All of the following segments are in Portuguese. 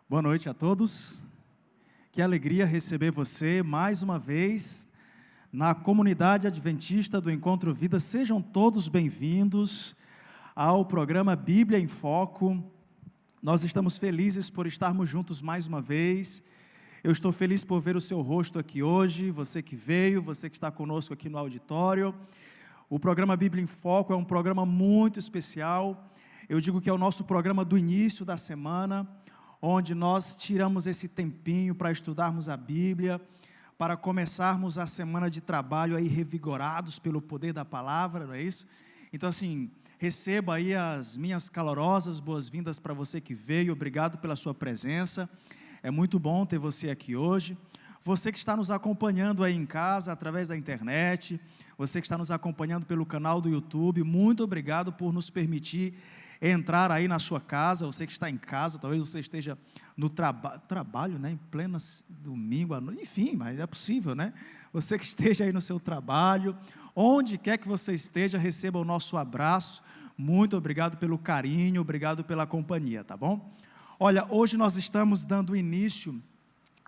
Boa noite a todos. Que alegria receber você mais uma vez na comunidade adventista do Encontro Vida. Sejam todos bem-vindos ao programa Bíblia em Foco. Nós estamos felizes por estarmos juntos mais uma vez. Eu estou feliz por ver o seu rosto aqui hoje, você que veio, você que está conosco aqui no auditório. O programa Bíblia em Foco é um programa muito especial. Eu digo que é o nosso programa do início da semana, onde nós tiramos esse tempinho para estudarmos a Bíblia, para começarmos a semana de trabalho aí revigorados pelo poder da palavra, não é isso? Então assim, receba aí as minhas calorosas boas-vindas para você que veio, obrigado pela sua presença, é muito bom ter você aqui hoje. Você que está nos acompanhando aí em casa, através da internet, você que está nos acompanhando pelo canal do YouTube, muito obrigado por nos permitir entrar aí na sua casa. Você que está em casa, talvez você esteja no trabalho, né, em pleno domingo à noite, enfim, mas é possível, né? Você que esteja aí no seu trabalho, onde quer que você esteja, receba o nosso abraço. Muito obrigado pelo carinho, obrigado pela companhia, tá bom? Olha, hoje nós estamos dando início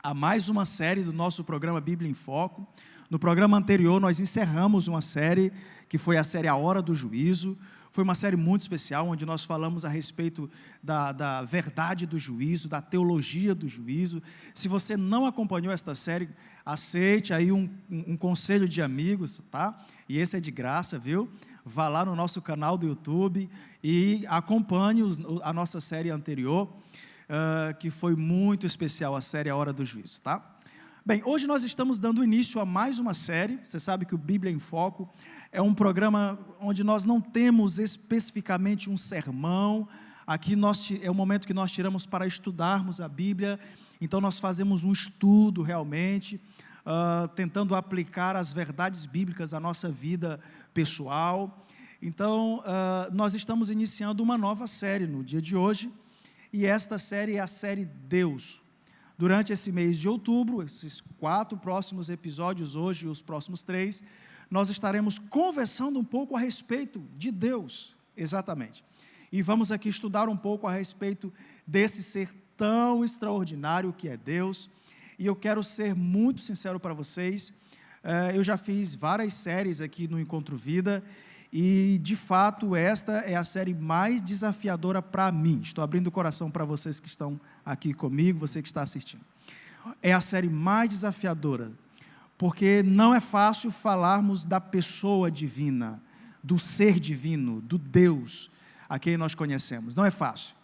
a mais uma série do nosso programa Bíblia em Foco. No programa anterior nós encerramos uma série que foi a série A Hora do Juízo. Foi uma série muito especial, onde nós falamos a respeito da verdade do juízo, da teologia do juízo. Se você não acompanhou esta série, aceite aí um conselho de amigos, tá? E esse é de graça, viu? Vá lá no nosso canal do YouTube e acompanhe a nossa série anterior, que foi muito especial, a série A Hora do Juízo, tá? Bem, hoje nós estamos dando início a mais uma série. Você sabe que o Bíblia em Foco é um programa onde nós não temos especificamente um sermão. Aqui é o momento que nós tiramos para estudarmos a Bíblia. Então nós fazemos um estudo realmente, tentando aplicar as verdades bíblicas à nossa vida pessoal. Então nós estamos iniciando uma nova série no dia de hoje, e esta série é a série Deus. Durante esse mês de outubro, esses 4 próximos episódios, hoje e os próximos 3, nós estaremos conversando um pouco a respeito de Deus, exatamente. E vamos aqui estudar um pouco a respeito desse ser tão extraordinário que é Deus. E eu quero ser muito sincero para vocês, eu já fiz várias séries aqui no Encontro Vida, e de fato esta é a série mais desafiadora para mim. Estou abrindo o coração para vocês que estão aqui comigo, você que está assistindo. É a série mais desafiadora, porque não é fácil falarmos da pessoa divina, do ser divino, do Deus a quem nós conhecemos. Não é fácil.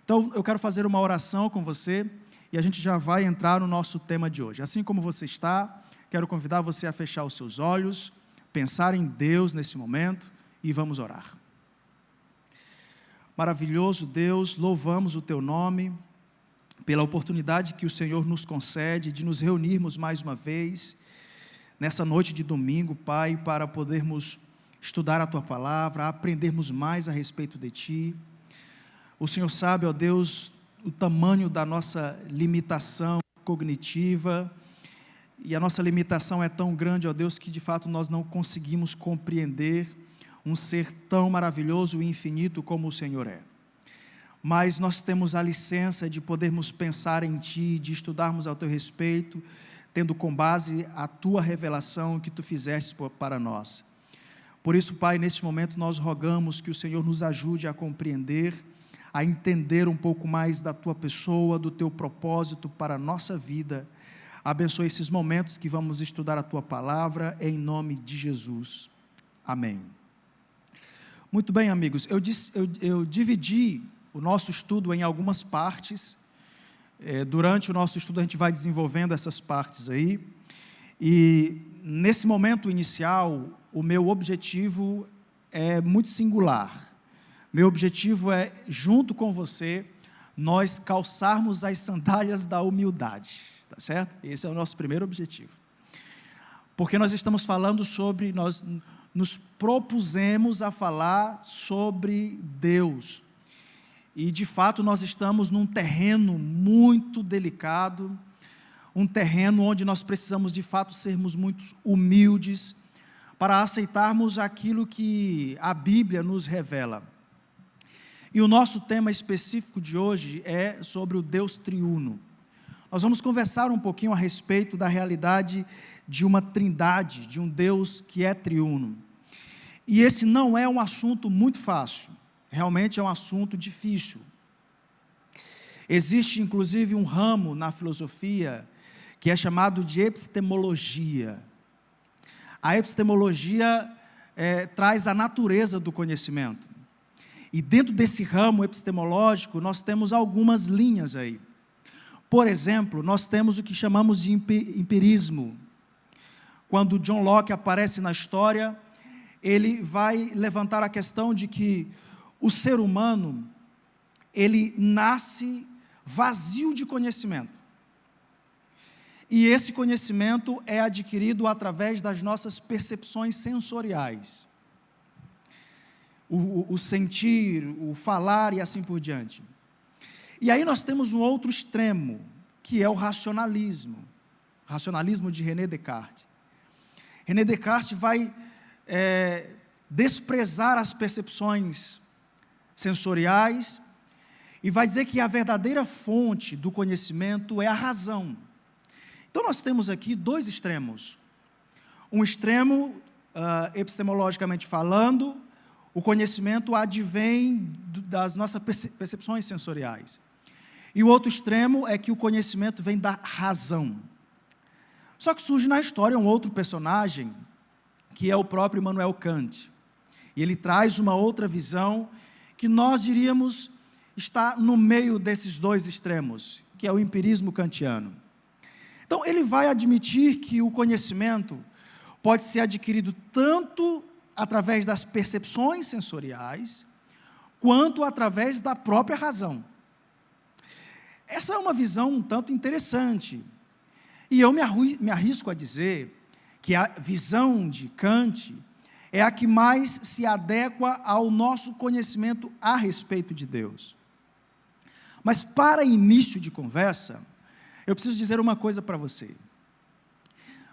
Então eu quero fazer uma oração com você e a gente já vai entrar no nosso tema de hoje. Assim como você está, quero convidar você a fechar os seus olhos, pensar em Deus nesse momento e vamos orar. Maravilhoso Deus, louvamos o Teu nome pela oportunidade que o Senhor nos concede de nos reunirmos mais uma vez nessa noite de domingo, Pai, para podermos estudar a Tua palavra, aprendermos mais a respeito de Ti. O Senhor sabe, ó Deus, o tamanho da nossa limitação cognitiva, e a nossa limitação é tão grande, ó Deus, que de fato nós não conseguimos compreender um ser tão maravilhoso e infinito como o Senhor é. Mas nós temos a licença de podermos pensar em Ti, de estudarmos ao Teu respeito, tendo com base a Tua revelação que Tu fizeste para nós. Por isso, Pai, neste momento nós rogamos que o Senhor nos ajude a compreender, a entender um pouco mais da Tua pessoa, do Teu propósito para a nossa vida. Abençoe esses momentos que vamos estudar a Tua palavra, em nome de Jesus. Amém. Muito bem, amigos, eu dividi o nosso estudo em algumas partes. Durante o nosso estudo a gente vai desenvolvendo essas partes aí, e nesse momento inicial, o meu objetivo é muito singular. Meu objetivo é, junto com você, nós calçarmos as sandálias da humildade. Tá certo? Esse é o nosso primeiro objetivo. Porque nós estamos falando sobre, nós nos propusemos a falar sobre Deus. E de fato nós estamos num terreno muito delicado, um terreno onde nós precisamos de fato sermos muito humildes para aceitarmos aquilo que a Bíblia nos revela. E o nosso tema específico de hoje é sobre o Deus triuno. Nós vamos conversar um pouquinho a respeito da realidade de uma trindade, de um Deus que é triuno. E esse não é um assunto muito fácil, realmente é um assunto difícil. Existe inclusive um ramo na filosofia que é chamado de epistemologia. A epistemologia traz a natureza do conhecimento. E dentro desse ramo epistemológico, nós temos algumas linhas aí. Por exemplo, nós temos o que chamamos de empirismo. Quando John Locke aparece na história, ele vai levantar a questão de que o ser humano, ele nasce vazio de conhecimento. E esse conhecimento é adquirido através das nossas percepções sensoriais. O sentir, o falar e assim por diante. E aí nós temos um outro extremo, que é o racionalismo de René Descartes. René Descartes vai desprezar as percepções sensoriais e vai dizer que a verdadeira fonte do conhecimento é a razão. Então nós temos aqui dois extremos. Um extremo, epistemologicamente falando, o conhecimento advém das nossas percepções sensoriais. E o outro extremo é que o conhecimento vem da razão. Só que surge na história um outro personagem, que é o próprio Immanuel Kant. E ele traz uma outra visão que nós diríamos está no meio desses dois extremos, que é o empirismo kantiano. Então, ele vai admitir que o conhecimento pode ser adquirido tanto através das percepções sensoriais, quanto através da própria razão. Essa é uma visão um tanto interessante. E eu me arrisco a dizer que a visão de Kant é a que mais se adequa ao nosso conhecimento a respeito de Deus. Mas para início de conversa, eu preciso dizer uma coisa para você.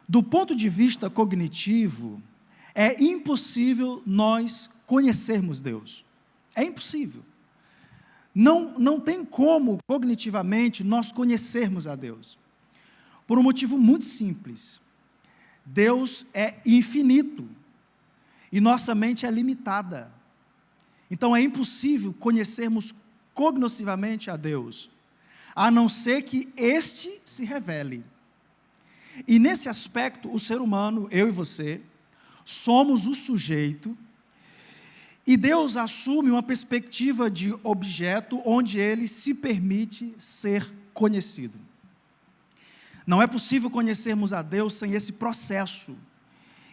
Do ponto de vista cognitivo, é impossível nós conhecermos Deus. É impossível. Não tem como, cognitivamente, nós conhecermos a Deus. Por um motivo muito simples. Deus é infinito. E nossa mente é limitada. Então é impossível conhecermos cognoscivamente a Deus, a não ser que este se revele. E nesse aspecto, o ser humano, eu e você, somos o sujeito, e Deus assume uma perspectiva de objeto onde ele se permite ser conhecido. Não é possível conhecermos a Deus sem esse processo,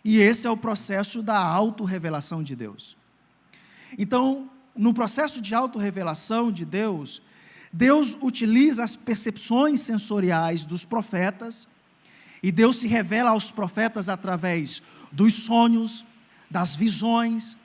e esse é o processo da autorrevelação de Deus. Então, no processo de autorrevelação de Deus, Deus utiliza as percepções sensoriais dos profetas, e Deus se revela aos profetas através dos sonhos, das visões.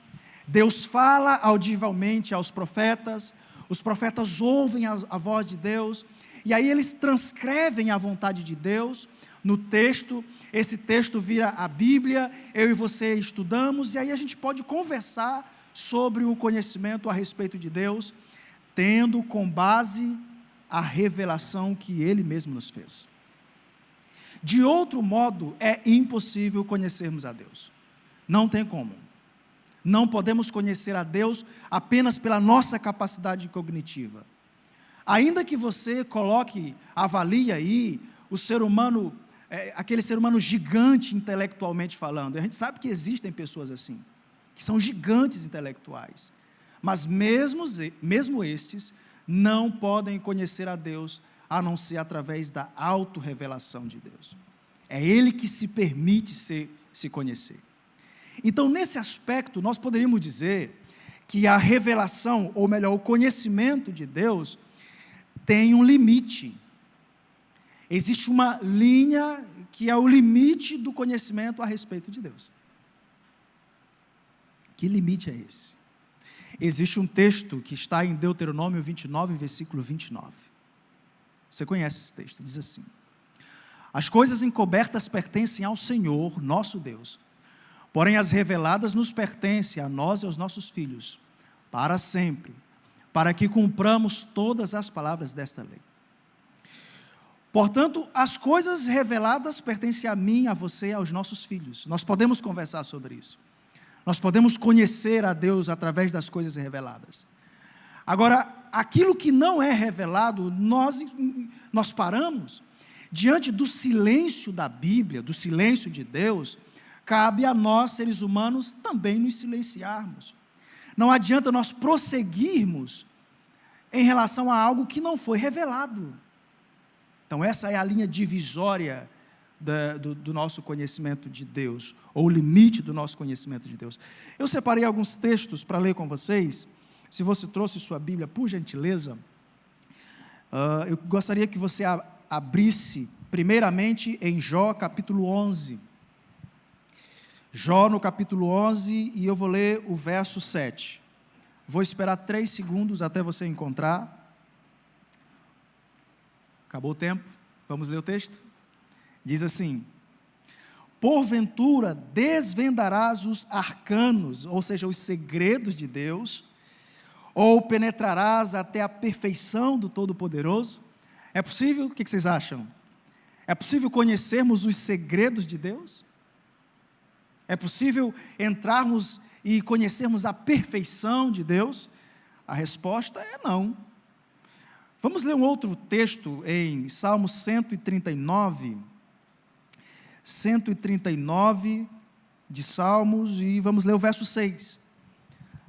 Deus fala audivelmente aos profetas, os profetas ouvem a voz de Deus, e aí eles transcrevem a vontade de Deus no texto. Esse texto vira a Bíblia, eu e você estudamos, e aí a gente pode conversar sobre o conhecimento a respeito de Deus, tendo com base a revelação que Ele mesmo nos fez. De outro modo, é impossível conhecermos a Deus. Não tem como. Não podemos conhecer a Deus apenas pela nossa capacidade cognitiva. Ainda que você avalie aí o ser humano, aquele ser humano gigante intelectualmente falando. A gente sabe que existem pessoas assim, que são gigantes intelectuais. Mas mesmo estes não podem conhecer a Deus a não ser através da autorrevelação de Deus. É Ele que se permite se conhecer. Então, nesse aspecto, nós poderíamos dizer que a revelação, ou melhor, o conhecimento de Deus, tem um limite. Existe uma linha que é o limite do conhecimento a respeito de Deus. Que limite é esse? Existe um texto que está em Deuteronômio 29, versículo 29. Você conhece esse texto, diz assim: as coisas encobertas pertencem ao Senhor, nosso Deus, porém as reveladas nos pertencem a nós e aos nossos filhos, para sempre, para que cumpramos todas as palavras desta lei. Portanto, as coisas reveladas pertencem a mim, a você e aos nossos filhos. Nós podemos conversar sobre isso. Nós podemos conhecer a Deus através das coisas reveladas. Agora, aquilo que não é revelado, nós paramos. Diante do silêncio da Bíblia, do silêncio de Deus, cabe a nós, seres humanos, também nos silenciarmos. Não adianta nós prosseguirmos em relação a algo que não foi revelado. Então, essa é a linha divisória do nosso conhecimento de Deus, ou o limite do nosso conhecimento de Deus. Eu separei alguns textos para ler com vocês. Se você trouxe sua Bíblia, por gentileza, eu gostaria que você abrisse, primeiramente, em Jó, capítulo 11. Jó, no capítulo 11, e eu vou ler o verso 7. Vou esperar 3 segundos até você encontrar. Acabou o tempo, vamos ler o texto? Diz assim: porventura desvendarás os arcanos, ou seja, os segredos de Deus, ou penetrarás até a perfeição do Todo-Poderoso? É possível? O que vocês acham? É possível conhecermos os segredos de Deus? É possível entrarmos e conhecermos a perfeição de Deus? A resposta é não. Vamos ler um outro texto em Salmo 139, 139 de Salmos, e vamos ler o verso 6.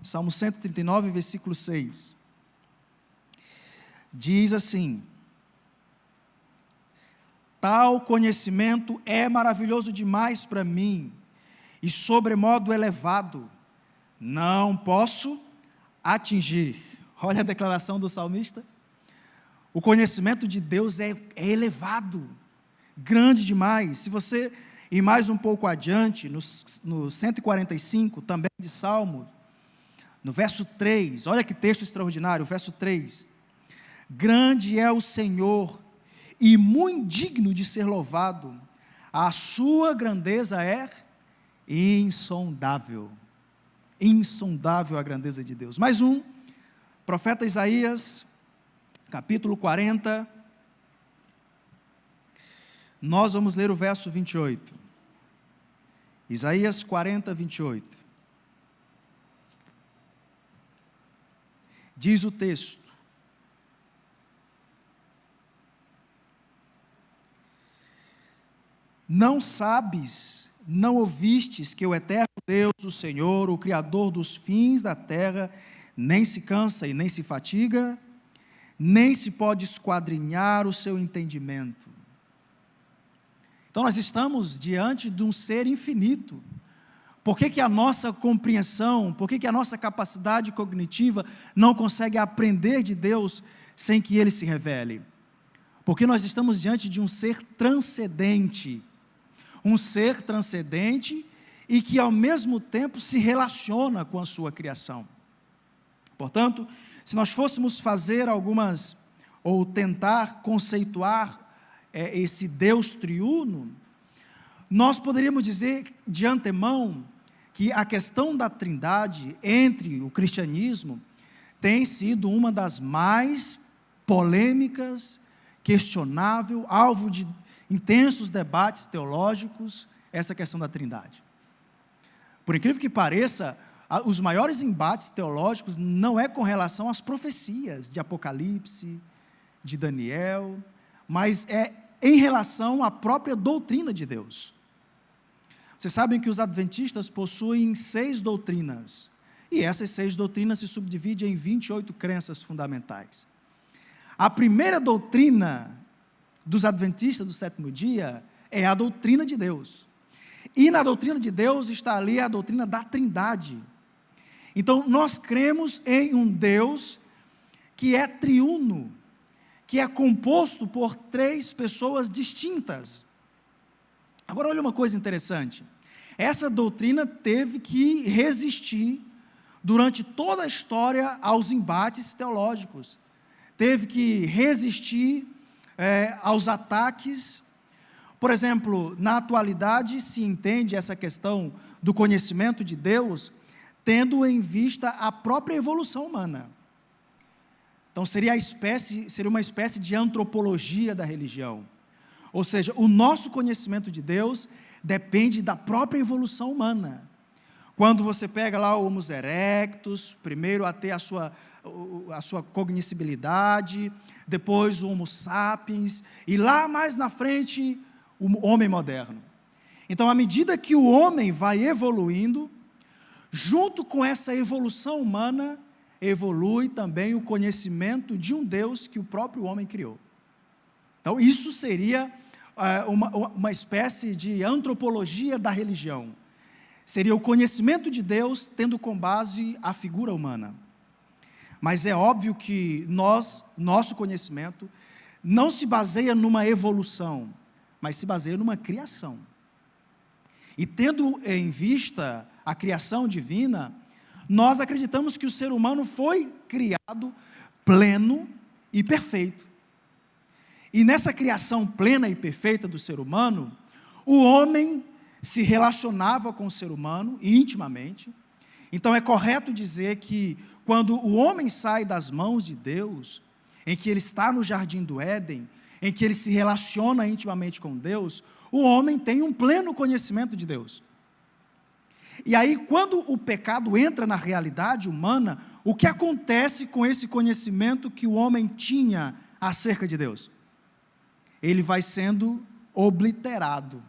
Salmo 139, versículo 6. Diz assim: tal conhecimento é maravilhoso demais para mim, e sobremodo elevado, não posso atingir. Olha a declaração do salmista. O conhecimento de Deus é elevado, grande demais. Se você ir mais um pouco adiante, no 145, também de Salmo, no verso 3, olha que texto extraordinário, o verso 3. Grande é o Senhor e muito digno de ser louvado, a sua grandeza é insondável. Insondável a grandeza de Deus. Mais um, profeta Isaías, capítulo 40, nós vamos ler o verso 28. Isaías 40, 28. Diz o texto: não sabes, não ouvistes que o eterno Deus, o Senhor, o Criador dos fins da terra, nem se cansa e nem se fatiga, nem se pode esquadrinhar o seu entendimento. Então nós estamos diante de um ser infinito. Por que a nossa compreensão, por que a nossa capacidade cognitiva não consegue aprender de Deus sem que Ele se revele? Porque nós estamos diante de um ser transcendente e que ao mesmo tempo se relaciona com a sua criação. Portanto, se nós fôssemos fazer ou tentar conceituar esse Deus triuno, nós poderíamos dizer de antemão que a questão da trindade entre o cristianismo tem sido uma das mais polêmicas, questionável, alvo de intensos debates teológicos, essa questão da trindade. Por incrível que pareça, os maiores embates teológicos não é com relação às profecias de Apocalipse, de Daniel, mas é em relação à própria doutrina de Deus. Vocês sabem que os adventistas possuem 6 doutrinas, e essas 6 doutrinas se subdividem em 28 crenças fundamentais. A primeira doutrina dos adventistas do sétimo dia é a doutrina de Deus. E na doutrina de Deus está ali a doutrina da trindade. Então, nós cremos em um Deus que é triuno, que é composto por 3 pessoas distintas. Agora, olha uma coisa interessante. Essa doutrina teve que resistir durante toda a história aos embates teológicos. Teve que resistir aos ataques. Por exemplo, na atualidade se entende essa questão do conhecimento de Deus tendo em vista a própria evolução humana. Então seria uma espécie de antropologia da religião. Ou seja, o nosso conhecimento de Deus depende da própria evolução humana. Quando você pega lá o Homo erectus, primeiro a ter a sua cognoscibilidade, depois o Homo sapiens, e lá mais na frente, o homem moderno. Então, à medida que o homem vai evoluindo, junto com essa evolução humana, evolui também o conhecimento de um Deus que o próprio homem criou. Então, isso seria uma espécie de antropologia da religião. Seria o conhecimento de Deus tendo como base a figura humana. Mas é óbvio que nosso conhecimento não se baseia numa evolução, mas se baseia numa criação. E tendo em vista a criação divina, nós acreditamos que o ser humano foi criado pleno e perfeito. E nessa criação plena e perfeita do ser humano, o homem se relacionava com o ser humano intimamente. Então é correto dizer que quando o homem sai das mãos de Deus, em que ele está no jardim do Éden, em que ele se relaciona intimamente com Deus, o homem tem um pleno conhecimento de Deus. E aí, quando o pecado entra na realidade humana, o que acontece com esse conhecimento que o homem tinha acerca de Deus? Ele vai sendo obliterado.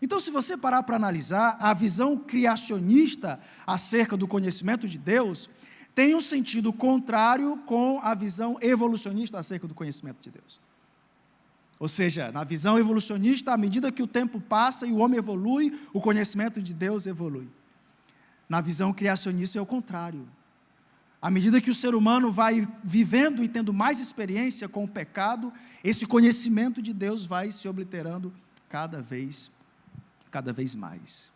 Então, se você parar para analisar, a visão criacionista acerca do conhecimento de Deus tem um sentido contrário com a visão evolucionista acerca do conhecimento de Deus. Ou seja, na visão evolucionista, à medida que o tempo passa e o homem evolui, o conhecimento de Deus evolui. Na visão criacionista é o contrário. À medida que o ser humano vai vivendo e tendo mais experiência com o pecado, esse conhecimento de Deus vai se obliterando cada vez mais.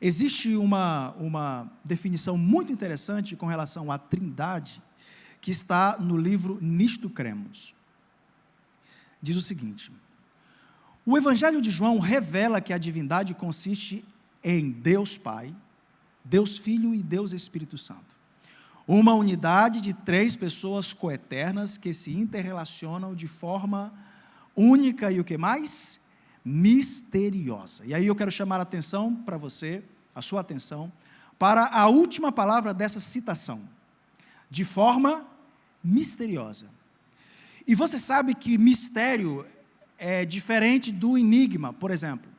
Existe uma definição muito interessante com relação à Trindade, que está no livro Nisto Cremos. Diz o seguinte: o Evangelho de João revela que a divindade consiste em Deus Pai, Deus Filho e Deus Espírito Santo. Uma unidade de 3 pessoas coeternas que se interrelacionam de forma única e o que mais? Misteriosa. E aí eu quero chamar a atenção para você, a sua atenção, para a última palavra dessa citação, de forma misteriosa. E você sabe que mistério é diferente do enigma. Por exemplo,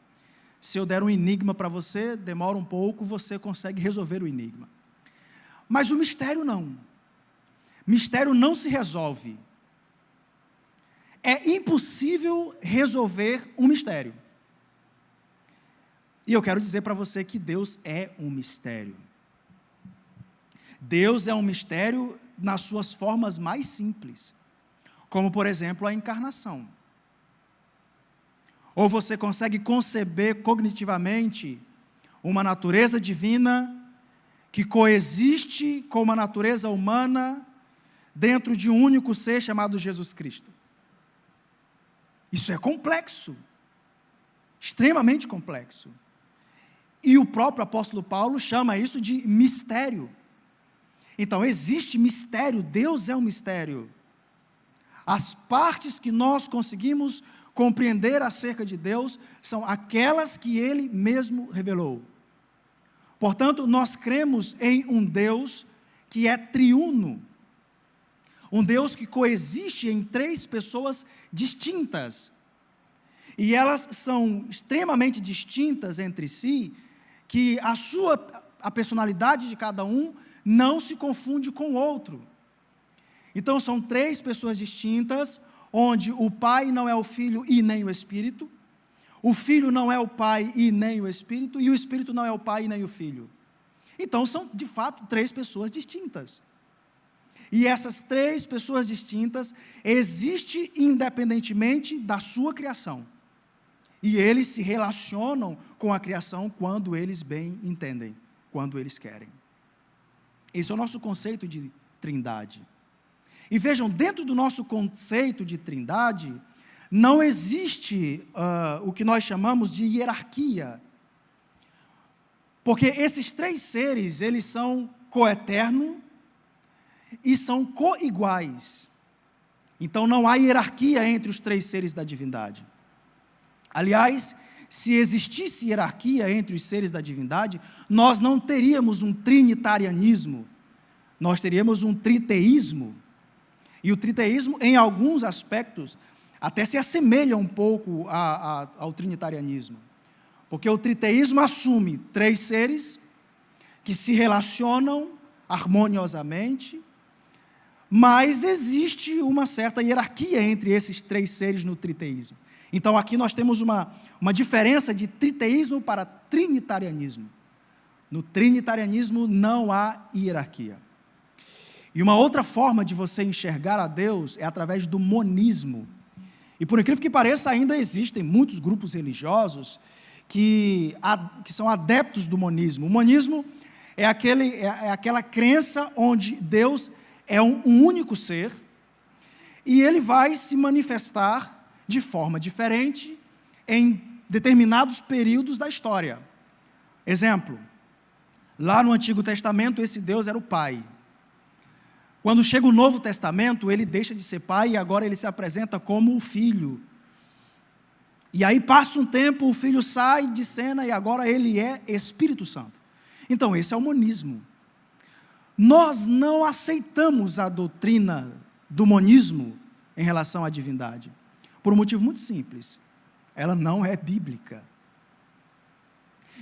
se eu der um enigma para você, demora um pouco, você consegue resolver o enigma. Mas o mistério não. Mistério não se resolve. É impossível resolver um mistério. E eu quero dizer para você que Deus é um mistério. Deus é um mistério nas suas formas mais simples, como, por exemplo, a encarnação. Ou você consegue conceber cognitivamente uma natureza divina que coexiste com uma natureza humana dentro de um único ser chamado Jesus Cristo. Isso é complexo, extremamente complexo. E o próprio apóstolo Paulo chama isso de mistério. Então, existe mistério, Deus é um mistério. As partes que nós conseguimos compreender acerca de Deus são aquelas que Ele mesmo revelou. Portanto, nós cremos em um Deus que é triuno, um Deus que coexiste em 3 pessoas distintas, e elas são extremamente distintas entre si, que a personalidade de cada um não se confunde com o outro. Então, são 3 pessoas distintas, onde o Pai não é o Filho e nem o Espírito, o Filho não é o Pai e nem o Espírito, e o Espírito não é o Pai e nem o Filho. Então, são, de fato, 3 pessoas distintas. E essas 3 pessoas distintas existem independentemente da sua criação. E eles se relacionam com a criação quando eles bem entendem, quando eles querem. Esse é o nosso conceito de trindade. E vejam, dentro do nosso conceito de trindade, não existe o que nós chamamos de hierarquia. Porque esses 3 seres, eles são coeternos, e são coiguais. Então não há hierarquia entre os três seres da divindade. Aliás, se existisse hierarquia entre os seres da divindade, nós não teríamos um trinitarianismo, nós teríamos um triteísmo. E o triteísmo, em alguns aspectos, até se assemelha um pouco ao trinitarianismo. Porque o triteísmo assume três seres que se relacionam harmoniosamente, mas existe uma certa hierarquia entre esses três seres no triteísmo. Então, aqui nós temos uma diferença de triteísmo para trinitarianismo. No trinitarianismo não há hierarquia. E uma outra forma de você enxergar a Deus é através do monismo. E por incrível que pareça, ainda existem muitos grupos religiosos que são adeptos do monismo. O monismo é aquela crença onde Deus é um único ser e ele vai se manifestar de forma diferente em determinados períodos da história. Exemplo, lá no Antigo Testamento, esse Deus era o Pai. Quando chega o Novo Testamento, ele deixa de ser Pai e agora ele se apresenta como o Filho. E aí passa um tempo, o Filho sai de cena e agora ele é Espírito Santo. Então, esse é o monismo. Nós não aceitamos a doutrina do monismo em relação à divindade, por um motivo muito simples. Ela não é bíblica.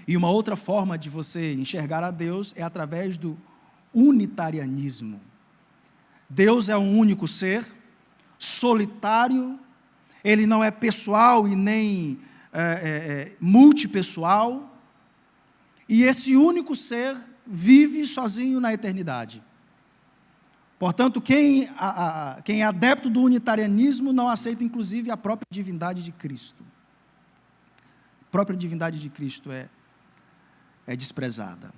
E uma outra forma de você enxergar a Deus é através do unitarianismo. Deus é um único ser, solitário, ele não é pessoal e nem multipessoal, e esse único ser vive sozinho na eternidade. Portanto, quem é adepto do unitarianismo não aceita, inclusive, a própria divindade de Cristo. A própria divindade de Cristo é desprezada.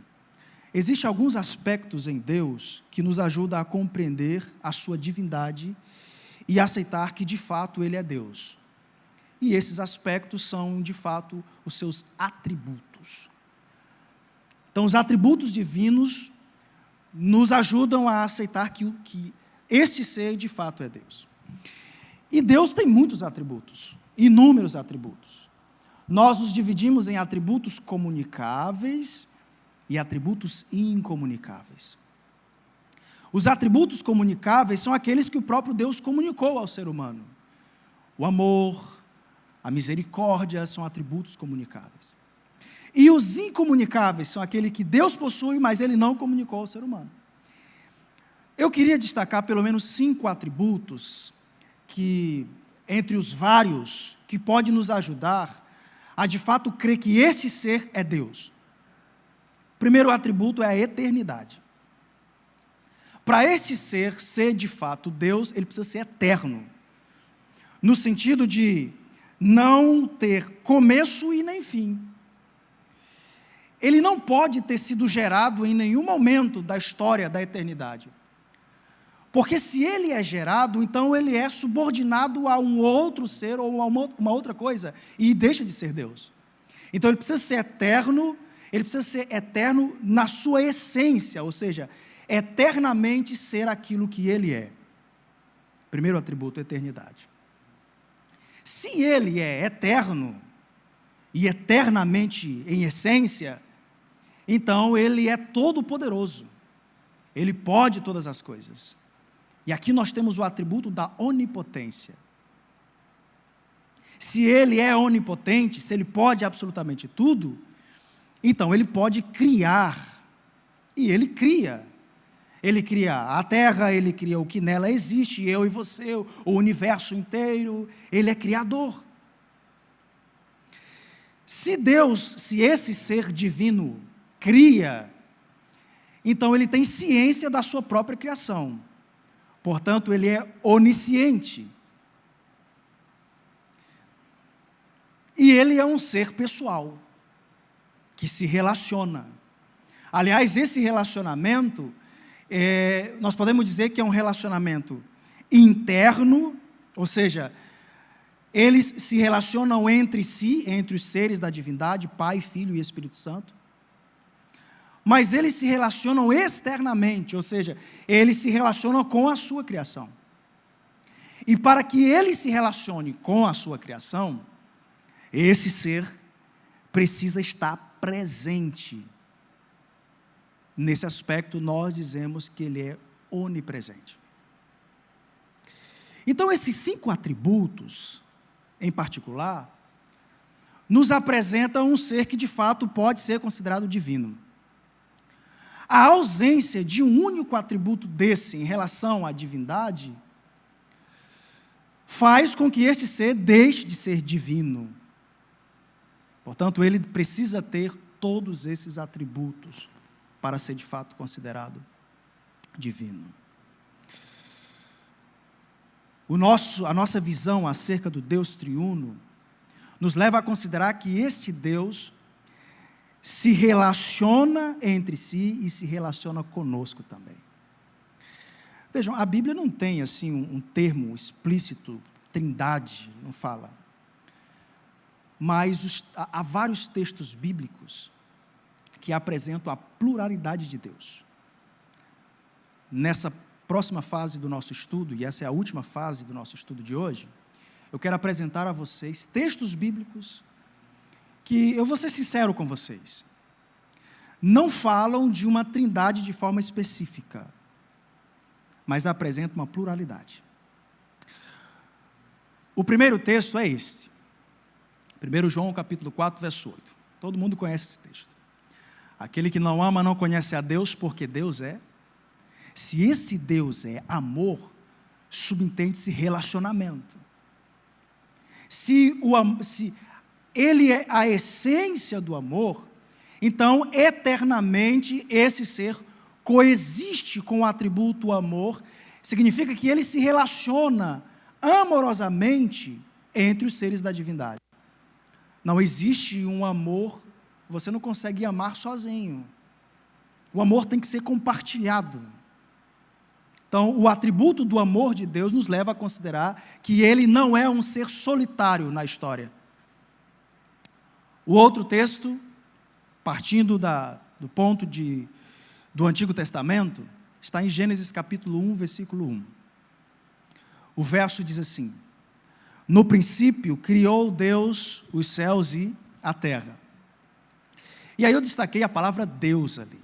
Existem alguns aspectos em Deus que nos ajudam a compreender a sua divindade e aceitar que, de fato, Ele é Deus. E esses aspectos são, de fato, os seus atributos. Então, os atributos divinos nos ajudam a aceitar que este ser, de fato, é Deus. E Deus tem muitos atributos, inúmeros atributos. Nós os dividimos em atributos comunicáveis e atributos incomunicáveis. Os atributos comunicáveis são aqueles que o próprio Deus comunicou ao ser humano. O amor, a misericórdia são atributos comunicáveis. E os incomunicáveis são aqueles que Deus possui, mas Ele não comunicou ao ser humano. Eu queria destacar pelo menos 5 atributos que, entre os vários, que podem nos ajudar a de fato crer que esse ser é Deus. O primeiro atributo é a eternidade. Para este ser de fato Deus, ele precisa ser eterno, no sentido de não ter começo e nem fim. Ele não pode ter sido gerado em nenhum momento da história da eternidade. Porque se ele é gerado, então ele é subordinado a um outro ser ou a uma outra coisa e deixa de ser Deus. Então ele precisa ser eterno, ele precisa ser eterno na sua essência, ou seja, eternamente ser aquilo que ele é. Primeiro atributo, eternidade. Se ele é eterno e eternamente em essência, então ele é todo-poderoso, ele pode todas as coisas. E aqui nós temos o atributo da onipotência. Se ele é onipotente, se ele pode absolutamente tudo, então ele pode criar, e ele cria. Ele cria a terra, ele cria o que nela existe, eu e você, o universo inteiro, ele é criador. Se esse ser divino cria, então ele tem ciência da sua própria criação. Portanto, ele é onisciente. E ele é um ser pessoal, que se relaciona. Aliás, esse relacionamento, nós podemos dizer que é um relacionamento interno, ou seja, eles se relacionam entre si, entre os seres da divindade, Pai, Filho e Espírito Santo. mas eles se relacionam externamente, ou seja, eles se relacionam com a sua criação. E para que ele se relacione com a sua criação, esse ser precisa estar presente. Nesse aspecto, nós dizemos que ele é onipresente. Então, esses 5 atributos, em particular, nos apresentam um ser que, de fato, pode ser considerado divino. A ausência de um único atributo desse em relação à divindade faz com que este ser deixe de ser divino. Portanto, ele precisa ter todos esses atributos para ser, de fato, considerado divino. A nossa visão acerca do Deus triuno nos leva a considerar que este Deus se relaciona entre si e se relaciona conosco também. Vejam, a Bíblia não tem assim um termo explícito, trindade, não fala. Mas há vários textos bíblicos que apresentam a pluralidade de Deus. Nessa próxima fase do nosso estudo, e essa é a última fase do nosso estudo de hoje, eu quero apresentar a vocês textos bíblicos que, eu vou ser sincero com vocês, não falam de uma trindade de forma específica, mas apresentam uma pluralidade. O primeiro texto é este, 1 João capítulo 4, verso 8. Todo mundo conhece esse texto. Aquele que não ama não conhece a Deus, porque Deus é. Se esse Deus é amor, subentende-se relacionamento. Se ele é a essência do amor, então, eternamente, esse ser coexiste com o atributo amor, significa que ele se relaciona amorosamente entre os seres da divindade. Não existe um amor, você não consegue amar sozinho. O amor tem que ser compartilhado. Então, o atributo do amor de Deus nos leva a considerar que ele não é um ser solitário na história. O outro texto, partindo do ponto do Antigo Testamento, está em Gênesis capítulo 1, versículo 1. O verso diz assim: no princípio criou Deus os céus e a terra. E aí eu destaquei a palavra Deus ali.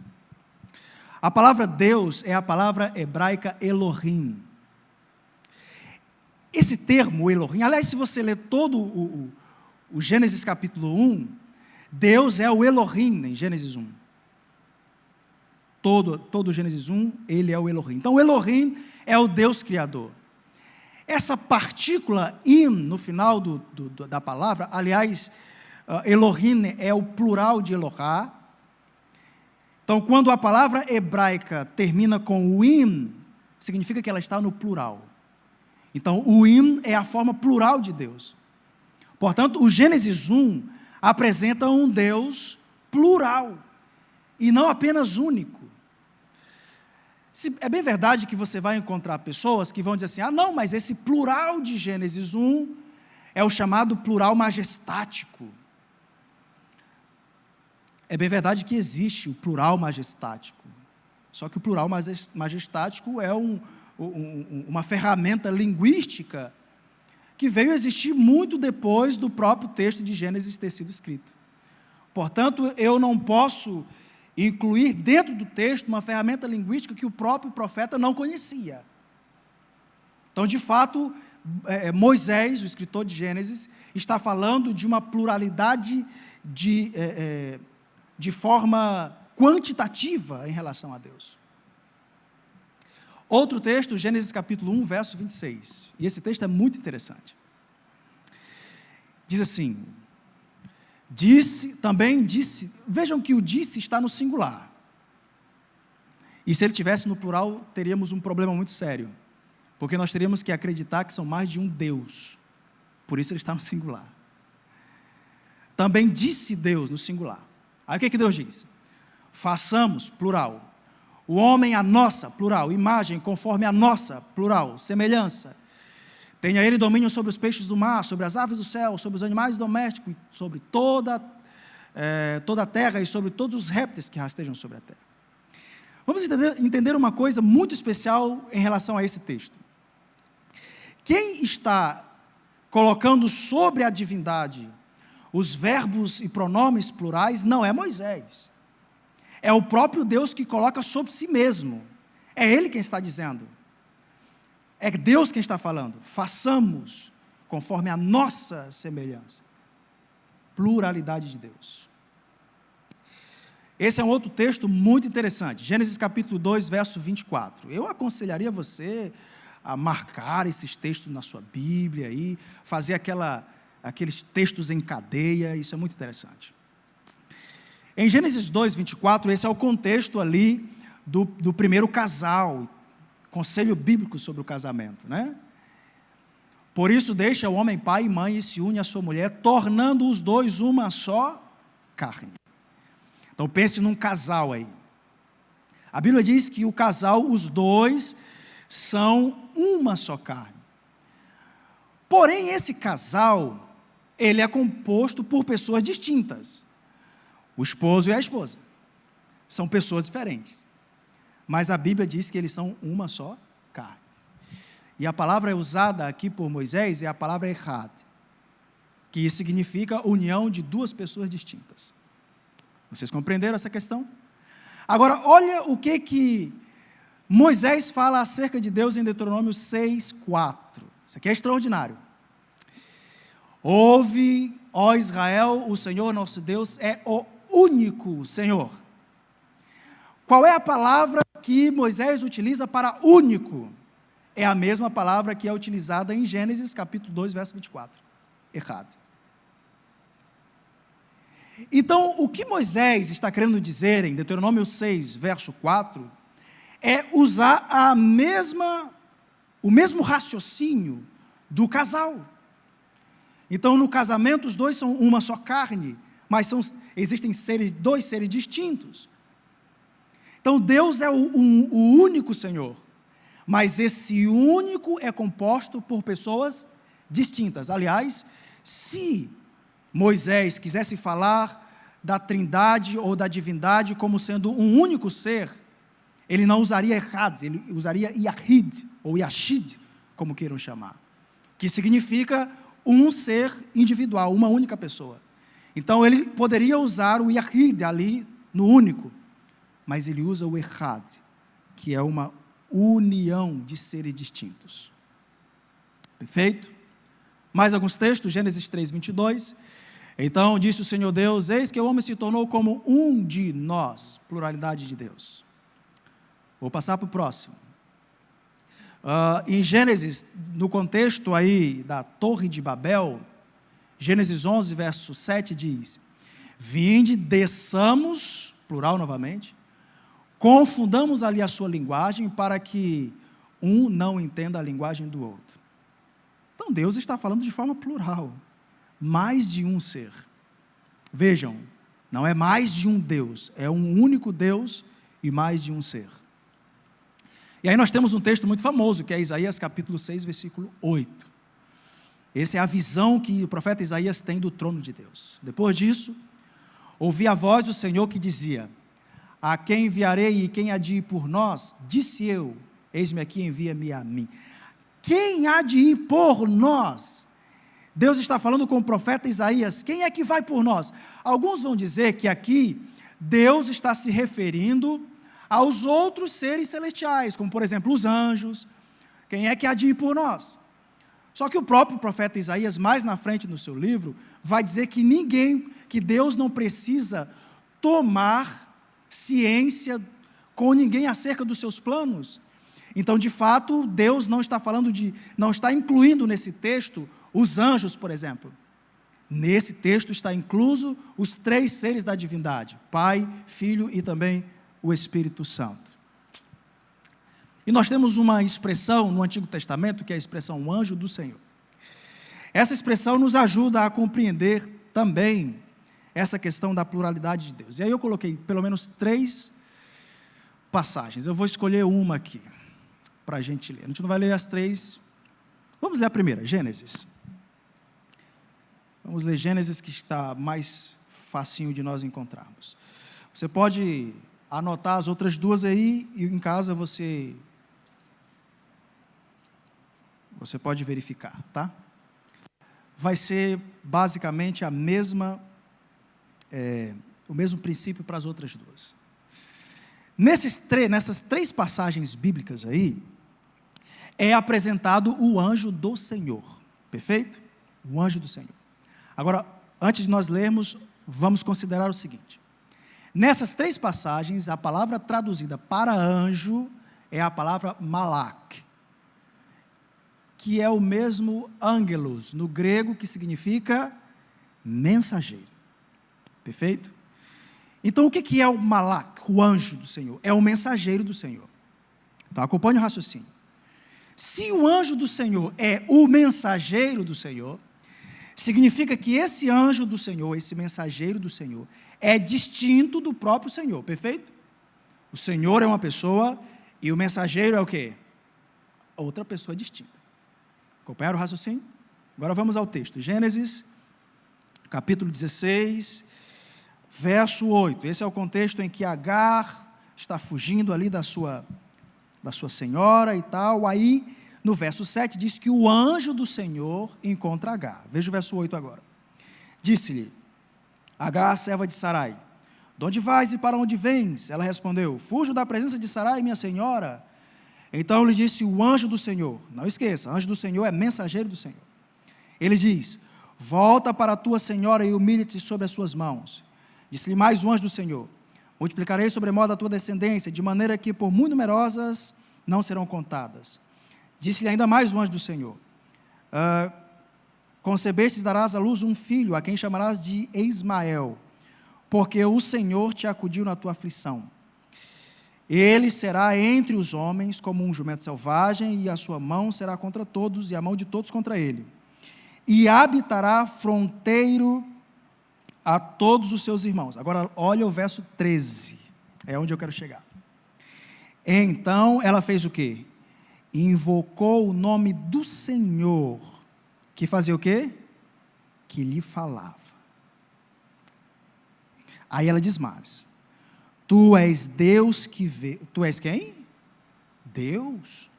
A palavra Deus é a palavra hebraica Elohim. Esse termo Elohim, aliás, se você ler todo o Gênesis capítulo 1, Deus é o Elohim em Gênesis 1. Todo Gênesis 1, ele é o Elohim. Então, o Elohim é o Deus Criador. Essa partícula im no final da palavra, aliás, Elohim é o plural de Elohá. Então, quando a palavra hebraica termina com o im, significa que ela está no plural. Então, o im é a forma plural de Deus. Portanto, o Gênesis 1 apresenta um Deus plural, e não apenas único. É bem verdade que você vai encontrar pessoas que vão dizer assim, não, mas esse plural de Gênesis 1 é o chamado plural majestático. É bem verdade que existe o plural majestático, só que o plural majestático é uma ferramenta linguística que veio existir muito depois do próprio texto de Gênesis ter sido escrito. Portanto, eu não posso incluir dentro do texto uma ferramenta linguística que o próprio profeta não conhecia. Então, de fato, Moisés, o escritor de Gênesis, está falando de uma pluralidade de forma quantitativa em relação a Deus. Outro texto, Gênesis capítulo 1, verso 26. E esse texto é muito interessante. Diz assim, também disse, vejam que o disse está no singular. E se ele tivesse no plural, teríamos um problema muito sério. Porque nós teríamos que acreditar que são mais de um Deus. Por isso ele está no singular. Também disse Deus no singular. Aí o que Deus diz? Façamos, plural. O homem a nossa, plural. Imagem conforme a nossa, plural. Semelhança. Tenha ele domínio sobre os peixes do mar, sobre as aves do céu, sobre os animais domésticos, sobre toda toda a terra e sobre todos os répteis que rastejam sobre a terra. Vamos entender uma coisa muito especial em relação a esse texto. Quem está colocando sobre a divindade os verbos e pronomes plurais não é Moisés. É o próprio Deus que coloca sobre si mesmo. É Ele quem está dizendo. É Deus quem está falando. Façamos conforme a nossa semelhança. Pluralidade de Deus. Esse é um outro texto muito interessante. Gênesis capítulo 2, verso 24. Eu aconselharia você a marcar esses textos na sua Bíblia e fazer aqueles textos em cadeia. Isso é muito interessante. Em Gênesis 2, 24, esse é o contexto ali do primeiro casal, conselho bíblico sobre o casamento, né? Por isso deixa o homem pai e mãe e se une à sua mulher, tornando os dois uma só carne. Então pense num casal aí. A Bíblia diz que o casal, os dois, são uma só carne. Porém, esse casal, ele é composto por pessoas distintas. O esposo e a esposa. São pessoas diferentes. Mas a Bíblia diz que eles são uma só carne. E a palavra usada aqui por Moisés é a palavra echad, que significa união de duas pessoas distintas. Vocês compreenderam essa questão? Agora, olha o que Moisés fala acerca de Deus em Deuteronômio 6:4. Isso aqui é extraordinário. Ouve, ó Israel, o Senhor nosso Deus é o único Senhor. Qual é a palavra que Moisés utiliza para único? É a mesma palavra que é utilizada em Gênesis capítulo 2, verso 24. Echad. Então, o que Moisés está querendo dizer em Deuteronômio 6, verso 4, é usar o mesmo raciocínio do casal. Então, no casamento, os dois são uma só carne, mas existem dois seres distintos. Então, Deus é o único Senhor, mas esse único é composto por pessoas distintas. Aliás, se Moisés quisesse falar da trindade ou da divindade como sendo um único ser, ele não usaria echad, ele usaria yahid, ou yashid, como queiram chamar, que significa um ser individual, uma única pessoa. Então, ele poderia usar o yahid ali no único, mas ele usa o echad, que é uma união de seres distintos. Perfeito? Mais alguns textos, Gênesis 3, 22. Então disse o Senhor Deus, eis que o homem se tornou como um de nós, pluralidade de Deus. Vou passar para o próximo. Em Gênesis, no contexto aí da Torre de Babel, Gênesis 11, verso 7 diz, vinde, desçamos, plural novamente, confundamos ali a sua linguagem para que um não entenda a linguagem do outro. Então Deus está falando de forma plural, mais de um ser. Vejam, não é mais de um Deus, é um único Deus e mais de um ser. E aí nós temos um texto muito famoso, que é Isaías capítulo 6, versículo 8. Essa é a visão que o profeta Isaías tem do trono de Deus. Depois disso, ouvi a voz do Senhor que dizia, a quem enviarei e quem há de ir por nós? Disse eu, eis-me aqui, envia-me a mim. Quem há de ir por nós? Deus está falando com o profeta Isaías, quem é que vai por nós? Alguns vão dizer que aqui, Deus está se referindo aos outros seres celestiais, como por exemplo os anjos, quem é que há de ir por nós? Só que o próprio profeta Isaías, mais na frente no seu livro, vai dizer que Deus não precisa tomar ciência com ninguém acerca dos seus planos. Então, de fato, Deus não está incluindo nesse texto os anjos, por exemplo. Nesse texto está incluso os três seres da divindade, Pai, Filho e também o Espírito Santo. E nós temos uma expressão no Antigo Testamento, que é a expressão anjo do Senhor. Essa expressão nos ajuda a compreender também essa questão da pluralidade de Deus. E aí eu coloquei pelo menos 3 passagens. Eu vou escolher uma aqui, para a gente ler. A gente não vai ler as 3. Vamos ler a primeira, Gênesis. Vamos ler Gênesis, que está mais facinho de nós encontrarmos. Você pode anotar as outras duas aí, e em casa você pode verificar, tá? Vai ser basicamente o mesmo princípio para as outras duas. Nessas três passagens bíblicas aí, é apresentado o anjo do Senhor, perfeito? O anjo do Senhor. Agora, antes de nós lermos, vamos considerar o seguinte: nessas três passagens, a palavra traduzida para anjo é a palavra malak, que é o mesmo angelos, no grego, que significa mensageiro, perfeito? Então, o que é o malak, o anjo do Senhor? É o mensageiro do Senhor. Então, acompanhe o raciocínio. Se o anjo do Senhor é o mensageiro do Senhor, significa que esse anjo do Senhor, esse mensageiro do Senhor, é distinto do próprio Senhor, perfeito? O Senhor é uma pessoa e o mensageiro é o quê? Outra pessoa distinta. Acompanharam o raciocínio? Agora vamos ao texto. Gênesis, capítulo 16, verso 8. Esse é o contexto em que Agar está fugindo ali da sua senhora e tal. Aí, no verso 7, diz que o anjo do Senhor encontra Agar. Veja o verso 8 agora. Disse-lhe Agar, serva de Sarai: de onde vais e para onde vens? Ela respondeu: fujo da presença de Sarai, minha senhora. Então lhe disse o anjo do Senhor. Não esqueça, anjo do Senhor é mensageiro do Senhor. Ele diz: volta para a tua senhora e humilha-te sobre as suas mãos. Disse-lhe mais o anjo do Senhor: multiplicarei sobremodo a tua descendência, de maneira que por muito numerosas não serão contadas. Disse-lhe ainda mais o anjo do Senhor: concebestes, darás à luz um filho, a quem chamarás de Ismael, porque o Senhor te acudiu na tua aflição. Ele será entre os homens como um jumento selvagem, e a sua mão será contra todos, e a mão de todos contra ele. E habitará fronteiro a todos os seus irmãos. Agora, olha o verso 13, é onde eu quero chegar. Então, ela fez o quê? Invocou o nome do Senhor, que fazia o quê? Que lhe falava. Aí ela diz mais: tu és Deus que vê. Tu és quem? Deus.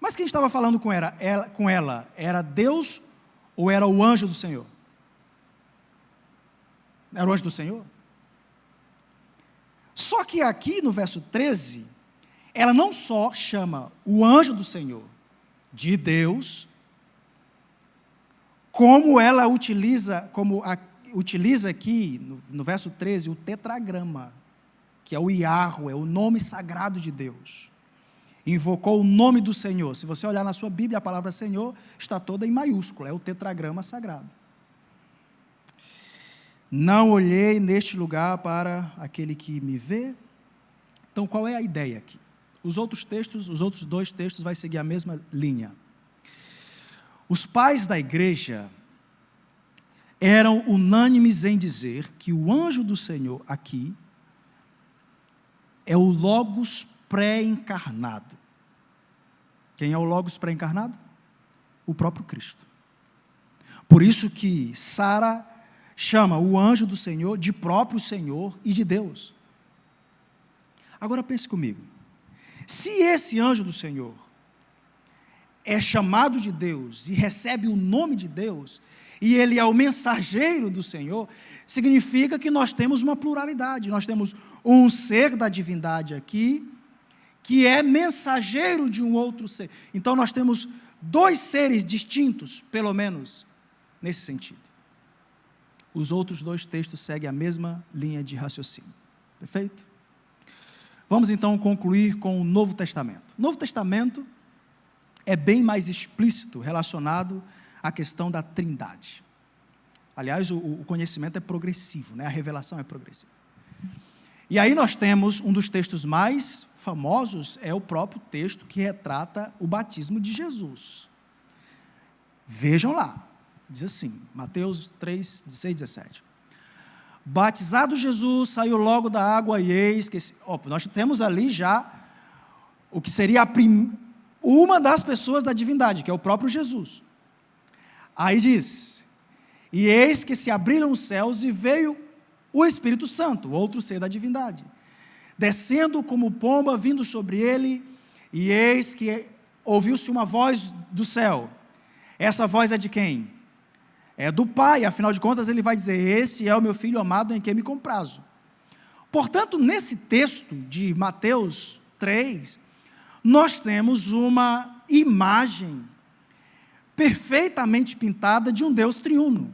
Mas quem estava falando com ela era Deus ou era o anjo do Senhor? Era o anjo do Senhor? Só que aqui no verso 13, ela não só chama o anjo do Senhor de Deus, como ela utiliza aqui no verso 13 o tetragrama, que é o Yahweh, é o nome sagrado de Deus. Invocou o nome do Senhor. Se você olhar na sua Bíblia, a palavra Senhor está toda em maiúscula, é o tetragrama sagrado. Não olhei neste lugar para aquele que me vê. Então, qual é a ideia aqui? Os outros dois textos vai seguir a mesma linha. Os pais da igreja eram unânimes em dizer que o anjo do Senhor aqui é o Logos pré-encarnado. Quem é o Logos pré-encarnado? O próprio Cristo. Por isso que Sara chama o anjo do Senhor de próprio Senhor e de Deus. Agora pense comigo. Se esse anjo do Senhor é chamado de Deus e recebe o nome de Deus, e ele é o mensageiro do Senhor, significa que nós temos uma pluralidade. Nós temos um ser da divindade aqui, que é mensageiro de um outro ser. Então nós temos dois seres distintos, pelo menos, nesse sentido. Os outros dois textos seguem a mesma linha de raciocínio. Perfeito? Vamos então concluir com o Novo Testamento. O Novo Testamento é bem mais explícito relacionado à questão da Trindade. Aliás, o conhecimento é progressivo, né? A revelação é progressiva. E aí nós temos um dos textos mais famosos, é o próprio texto que retrata o batismo de Jesus. Vejam lá, diz assim, Mateus 3, 16, 17. Batizado Jesus, saiu logo da água e eis que... nós temos ali já o que seria uma das pessoas da divindade, que é o próprio Jesus. Aí diz: E eis que se abriram os céus e veio o Espírito Santo, outro ser da divindade, descendo como pomba, vindo sobre ele, e eis que ouviu-se uma voz do céu. Essa voz é de quem? É do Pai, afinal de contas ele vai dizer, esse é o meu Filho amado em quem me comprazo. Portanto, nesse texto de Mateus 3, nós temos uma imagem perfeitamente pintada de um Deus triuno.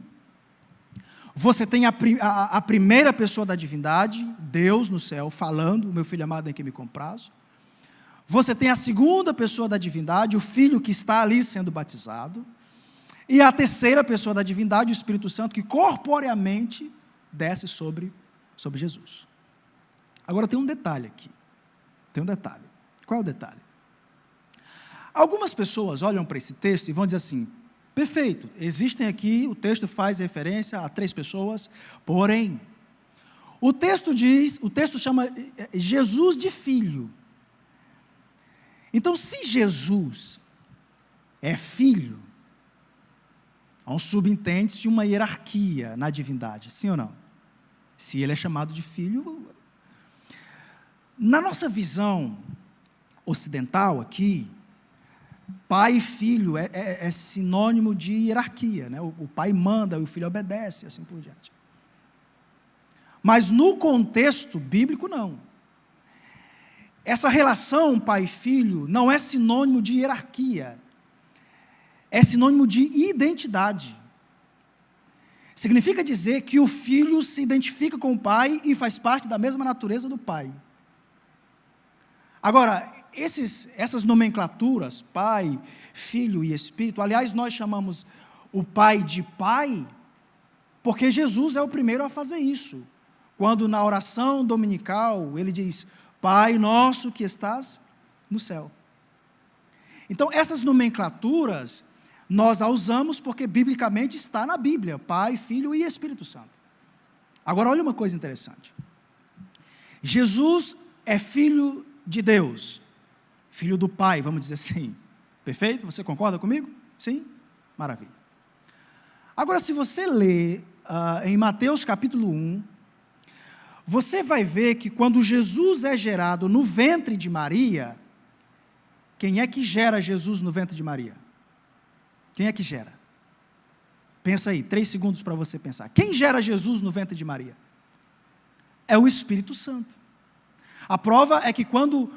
Você tem a primeira pessoa da divindade, Deus no céu, falando, meu Filho amado em quem me comprazo. Você tem a segunda pessoa da divindade, o Filho que está ali sendo batizado. E a terceira pessoa da divindade, o Espírito Santo, que corporeamente desce sobre Jesus. Agora tem um detalhe aqui. Tem um detalhe. Qual é o detalhe? Algumas pessoas olham para esse texto e vão dizer assim, perfeito, existem aqui, o texto faz referência a 3 pessoas, porém, o texto chama Jesus de Filho. Então, se Jesus é Filho, há um subentende-se uma hierarquia na divindade, sim ou não? Se ele é chamado de Filho, na nossa visão ocidental aqui, pai e filho é sinônimo de hierarquia, né? O pai manda, o filho obedece, assim por diante. Mas no contexto bíblico, não. Essa relação pai e filho não é sinônimo de hierarquia, é sinônimo de identidade. Significa dizer que o filho se identifica com o pai e faz parte da mesma natureza do pai. Agora, essas nomenclaturas, pai, filho e espírito, aliás, nós chamamos o pai de pai, porque Jesus é o primeiro a fazer isso. Quando na oração dominical, ele diz, Pai nosso que estás no céu. Então, essas nomenclaturas, nós a usamos porque biblicamente está na Bíblia, Pai, Filho e Espírito Santo. Agora, olha uma coisa interessante. Jesus é filho de Deus, filho do Pai, vamos dizer assim. Perfeito? Você concorda comigo? Sim? Maravilha. Agora, se você ler em Mateus capítulo 1, você vai ver que quando Jesus é gerado no ventre de Maria, quem é que gera Jesus no ventre de Maria? Quem é que gera? Pensa aí, 3 segundos para você pensar. Quem gera Jesus no ventre de Maria? É o Espírito Santo. A prova é que quando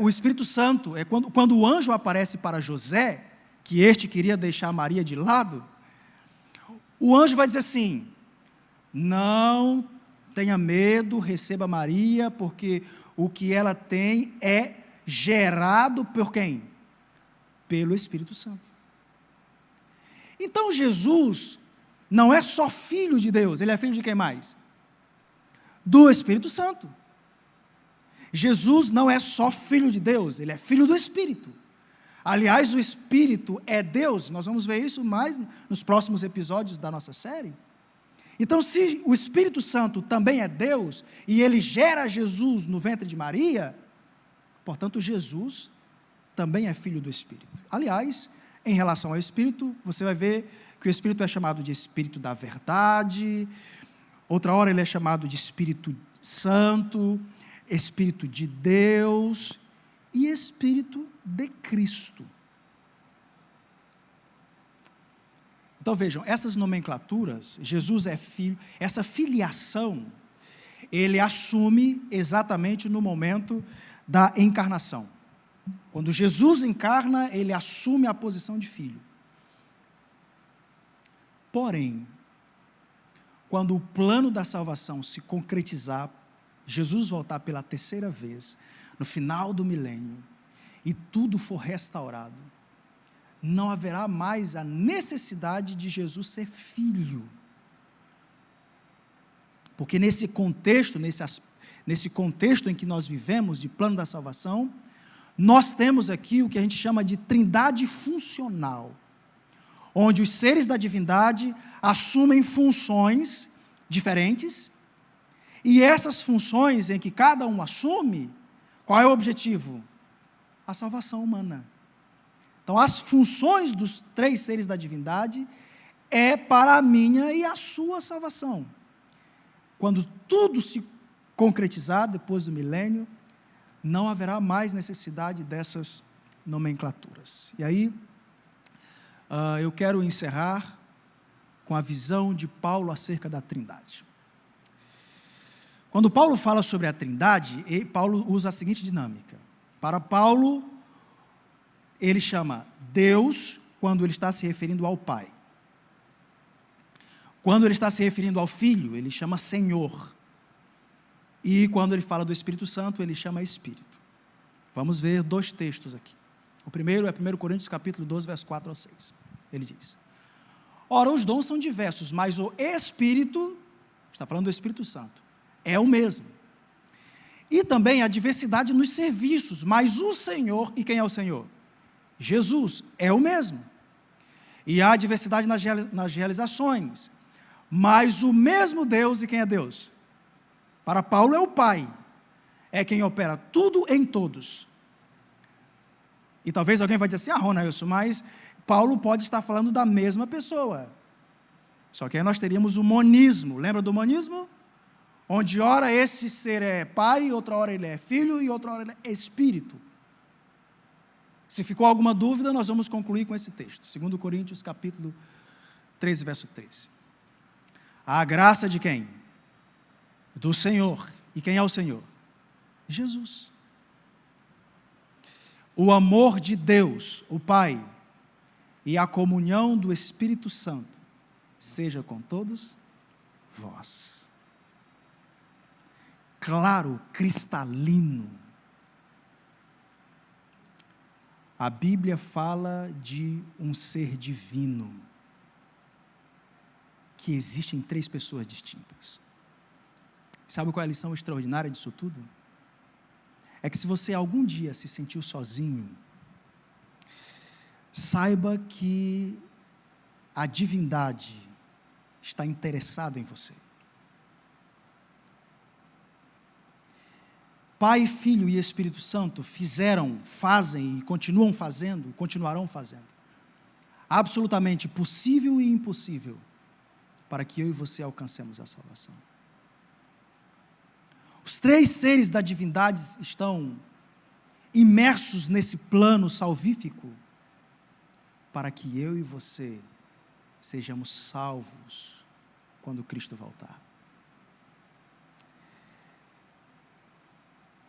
o Espírito Santo, quando o anjo aparece para José, que este queria deixar Maria de lado, o anjo vai dizer assim, não tenha medo, receba Maria, porque o que ela tem é gerado por quem? Pelo Espírito Santo. Então Jesus não é só filho de Deus, ele é filho de quem mais? Do Espírito Santo. Jesus não é só filho de Deus, ele é filho do Espírito. Aliás, o Espírito é Deus, nós vamos ver isso mais nos próximos episódios da nossa série. Então, se o Espírito Santo também é Deus, e ele gera Jesus no ventre de Maria, portanto, Jesus também é filho do Espírito. Aliás, em relação ao Espírito, você vai ver que o Espírito é chamado de Espírito da verdade, outra hora ele é chamado de Espírito Santo, Espírito de Deus e Espírito de Cristo. Então vejam, essas nomenclaturas, Jesus é filho, essa filiação, ele assume exatamente no momento da encarnação. Quando Jesus encarna, ele assume a posição de filho. Porém, quando o plano da salvação se concretizar, Jesus voltar pela 3ª vez, no final do milênio, e tudo for restaurado, não haverá mais a necessidade de Jesus ser filho. Porque nesse contexto em que nós vivemos, de plano da salvação, nós temos aqui o que a gente chama de trindade funcional, onde os seres da divindade assumem funções diferentes, e essas funções em que cada um assume, qual é o objetivo? A salvação humana. Então, as funções dos 3 seres da divindade é para a minha e a sua salvação. Quando tudo se concretizar depois do milênio, não haverá mais necessidade dessas nomenclaturas. E aí, eu quero encerrar com a visão de Paulo acerca da Trindade. Quando Paulo fala sobre a Trindade, Paulo usa a seguinte dinâmica. Para Paulo, ele chama Deus quando ele está se referindo ao Pai. Quando ele está se referindo ao Filho, ele chama Senhor. E quando ele fala do Espírito Santo, ele chama Espírito. Vamos ver 2 textos aqui. O primeiro é 1 Coríntios capítulo 12, verso 4 ao 6. Ele diz: ora, os dons são diversos, mas o Espírito, está falando do Espírito Santo, é o mesmo. E também a diversidade nos serviços, mas o Senhor, e quem é o Senhor? Jesus, é o mesmo. E há diversidade nas realizações, mas o mesmo Deus, e quem é Deus? Para Paulo é o Pai, é quem opera tudo em todos. E talvez alguém vai dizer assim, Ronaldo, mas Paulo pode estar falando da mesma pessoa. Só que aí nós teríamos o monismo, lembra do monismo? Onde ora esse ser é Pai, outra hora ele é Filho e outra hora ele é Espírito. Se ficou alguma dúvida, nós vamos concluir com esse texto, 2 Coríntios capítulo 13, verso 13. A graça de quem? Do Senhor. E quem é o Senhor? Jesus. O amor de Deus, o Pai, e a comunhão do Espírito Santo, seja com todos vós. Claro, cristalino. A Bíblia fala de um ser divino, que existe em 3 pessoas distintas. Sabe qual é a lição extraordinária disso tudo? É que se você algum dia se sentiu sozinho, saiba que a divindade está interessada em você. Pai, Filho e Espírito Santo fizeram, fazem e continuam fazendo, continuarão fazendo, absolutamente possível e impossível, para que eu e você alcancemos a salvação. Os 3 seres da divindade estão imersos nesse plano salvífico, para que eu e você sejamos salvos quando Cristo voltar.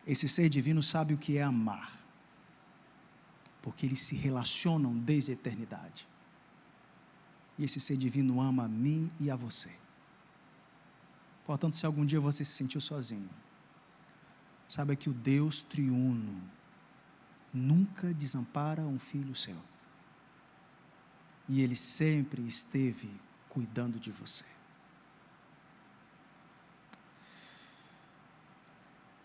Esse ser divino sabe o que é amar, porque eles se relacionam desde a eternidade. E esse ser divino ama a mim e a você. Portanto, se algum dia você se sentiu sozinho, saiba que o Deus triuno nunca desampara um filho seu. E Ele sempre esteve cuidando de você.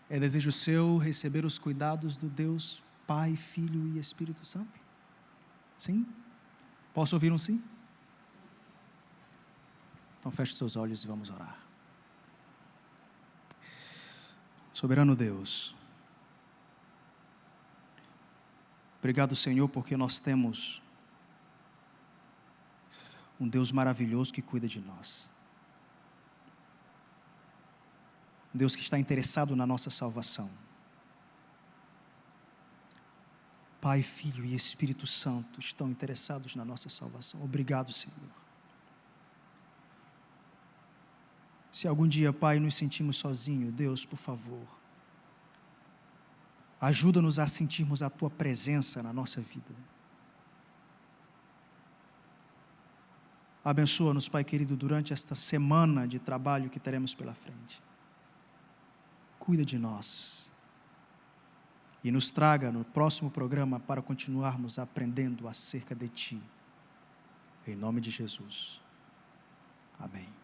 É desejo seu receber os cuidados do Deus Pai, Filho e Espírito Santo? Sim? Posso ouvir um sim? Então feche seus olhos e vamos orar. Soberano Deus, obrigado, Senhor, porque nós temos um Deus maravilhoso que cuida de nós. Um Deus que está interessado na nossa salvação. Pai, Filho e Espírito Santo estão interessados na nossa salvação. Obrigado, Senhor. Se algum dia, Pai, nos sentimos sozinhos, Deus, por favor, ajuda-nos a sentirmos a Tua presença na nossa vida. Abençoa-nos, Pai querido, durante esta semana de trabalho que teremos pela frente. Cuida de nós e nos traga no próximo programa para continuarmos aprendendo acerca de Ti. Em nome de Jesus. Amém.